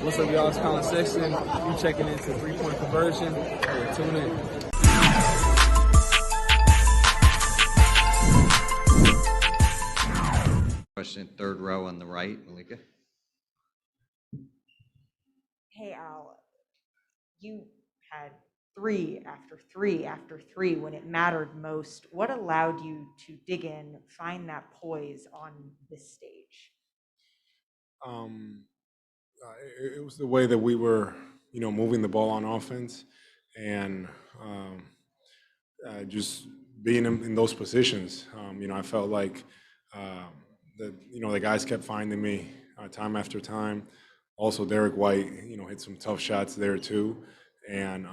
What's up, y'all? It's Colin Sexton. You checking into three-point conversion. Hey, tune in. Question, third row on the right, Malika. Hey, Al, you had three after three after three when it mattered most. What allowed you to dig in, find that poise on this stage? It was the way that we were, moving the ball on offense, and just being in those positions. I felt like the guys kept finding me time after time. Also, Derek White, hit some tough shots there too, and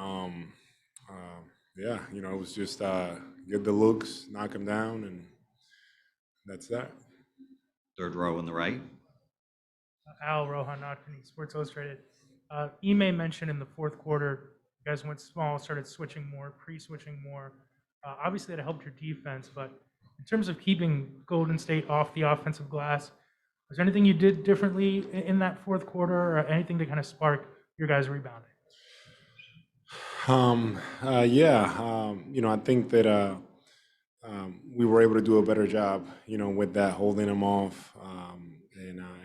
it was just get the looks, knock them down, and that's that. Third row on the right. Al Rohan Notfini, Sports Illustrated. Ime mentioned in the fourth quarter, you guys went small, started switching more, pre-switching more. Obviously, that helped your defense, but in terms of keeping Golden State off the offensive glass, was there anything you did differently in that fourth quarter, or anything to kind of spark your guys rebounding? I think that we were able to do a better job, with that, holding them off,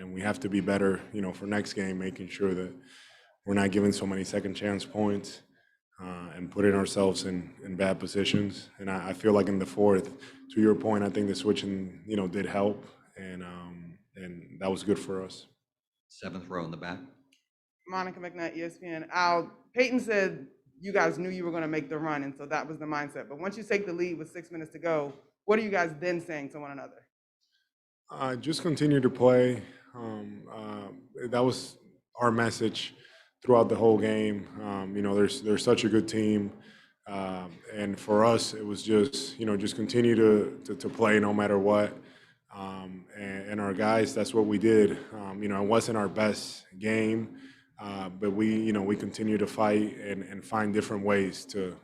and we have to be better, for next game, making sure that we're not giving so many second chance points and putting ourselves in bad positions. And I feel like in the fourth, to your point, I think the switching, did help, and that was good for us. Seventh row in the back. Monica McNutt, ESPN. Al, Peyton said you guys knew you were going to make the run, and so that was the mindset. But once you take the lead with 6 minutes to go, what are you guys then saying to one another? Just continue to play. That was our message throughout the whole game. They're such a good team, and for us, it was just just continue to play no matter what. And our guys, that's what we did. It wasn't our best game, but we continue to fight and find different ways to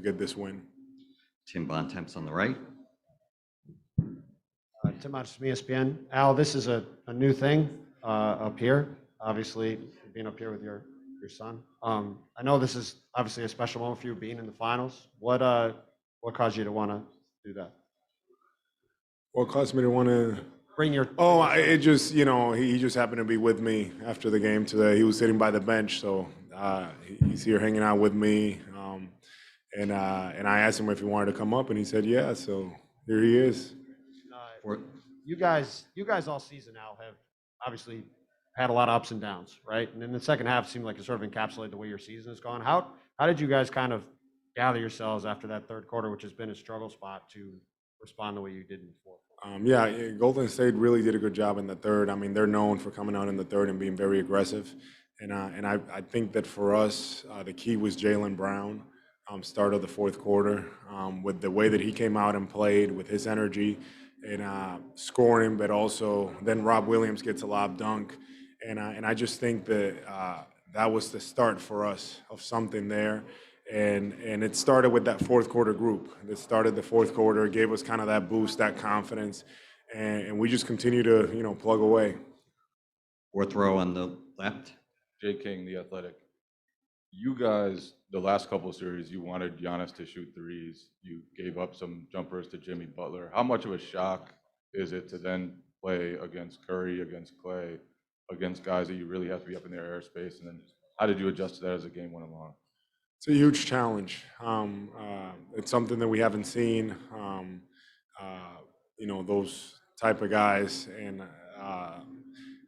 get this win. Tim Bontemps on the right. Tim Bontemps from ESPN. Al, this is a new thing up here. Obviously, being up here with your son. I know this is obviously a special moment for you being in the finals. What caused you to want to do that? What caused me to want to bring your? It just he just happened to be with me after the game today. He was sitting by the bench, so he's here hanging out with me. And I asked him if he wanted to come up, and he said yeah. So here he is. You guys all season now have obviously had a lot of ups and downs, right? And in the second half, it seemed like it sort of encapsulated the way your season has gone. How did you guys kind of gather yourselves after that third quarter, which has been a struggle spot, to respond the way you did in the fourth? Golden State really did a good job in the third. I mean, they're known for coming out in the third and being very aggressive. And I think that for us, the key was Jaylen Brown, start of the fourth quarter, with the way that he came out and played, with his energy and scoring, but also then Rob Williams gets a lob dunk. And I just think that that was the start for us of something there. And it started with that fourth quarter group. It started the fourth quarter, gave us kind of that boost, that confidence, and we just continue to plug away. Fourth row on the left. Jay King, The Athletic. You guys, the last couple of series, you wanted Giannis to shoot threes. You gave up some jumpers to Jimmy Butler. How much of a shock is it to then play against Curry, against Clay, against guys that you really have to be up in their airspace? And then how did you adjust to that as the game went along? It's a huge challenge. It's something that we haven't seen, those type of guys.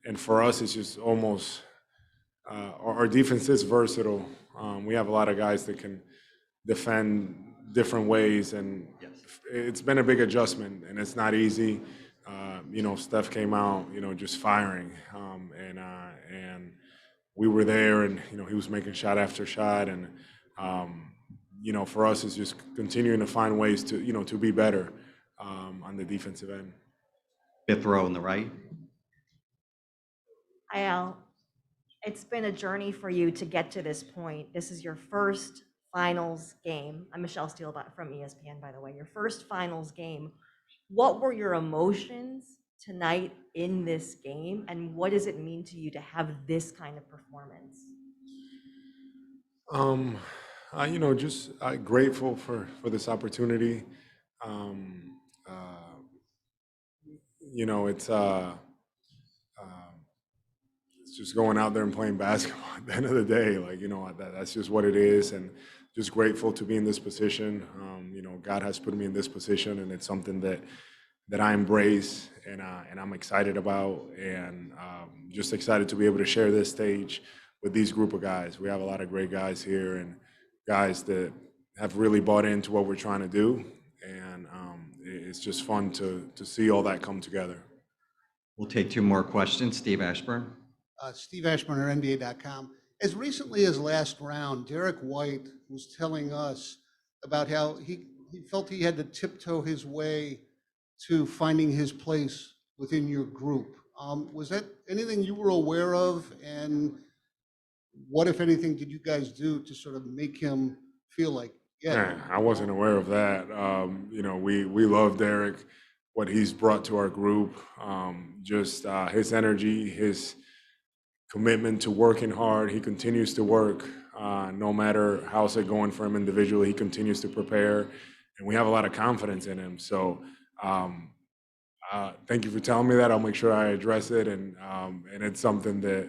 And for us, it's just almost, our defense is versatile. We have a lot of guys that can defend different ways, and it's been a big adjustment, and it's not easy. Steph came out, just firing, and we were there, and he was making shot after shot, and for us, it's just continuing to find ways to be better on the defensive end. Fifth row on the right. Hi, Al. It's been a journey for you to get to this point. This is your first finals game. I'm Michelle Steele from ESPN, by the way. Your first finals game. What were your emotions tonight in this game, and what does it mean to you to have this kind of performance? Um, just grateful for this opportunity. Um, uh, it's it's just going out there and playing basketball at the end of the day. Like, that's just what it is. And just grateful to be in this position. God has put me in this position, and it's something that I embrace and I'm excited about, and just excited to be able to share this stage with these group of guys. We have a lot of great guys here and guys that have really bought into what we're trying to do, and it's just fun to see all that come together. We'll take two more questions. Steve Ashburn. Steve Ashburn at NBA.com. As recently as last round, Derek White was telling us about how he felt he had to tiptoe his way to finding his place within your group. Was that anything you were aware of? And what, if anything, did you guys do to sort of make him feel like, yeah? I wasn't aware of that. We love Derek, what he's brought to our group, just his energy, his commitment to working hard. He continues to work, no matter how's it going for him individually. He continues to prepare, and we have a lot of confidence in him. So thank you for telling me that. I'll make sure I address it, and it's something that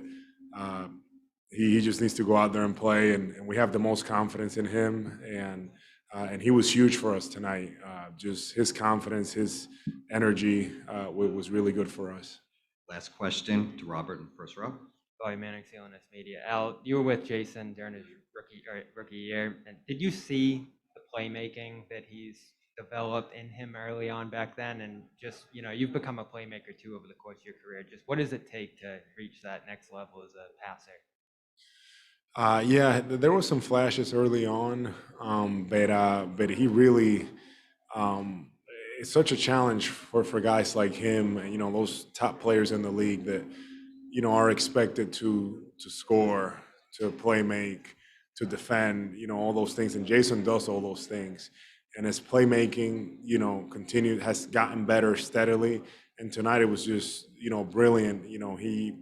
he just needs to go out there and play, and we have the most confidence in him, and he was huge for us tonight. Just his confidence, his energy was really good for us. Last question to Robert in first row. Bobby Manning, CLNS Media. Al, you were with Jason during his rookie year, and did you see the playmaking that he's developed in him early on back then? And just, you've become a playmaker too over the course of your career. Just what does it take to reach that next level as a passer? Yeah, there were some flashes early on, but he really, it's such a challenge for guys like him, those top players in the league that, are expected to score, to play make, to defend, all those things. And Jason does all those things. And his playmaking, has gotten better steadily. And tonight it was just, brilliant. He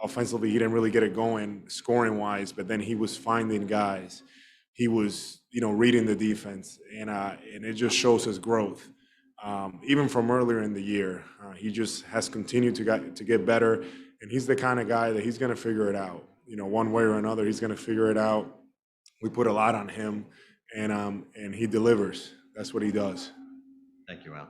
offensively, he didn't really get it going scoring wise, but then he was finding guys. He was, reading the defense, and it just shows his growth. Even from earlier in the year, he just has continued to get better, and he's the kind of guy that he's going to figure it out. One way or another, he's going to figure it out. We put a lot on him, and he delivers. That's what he does. Thank you, Al.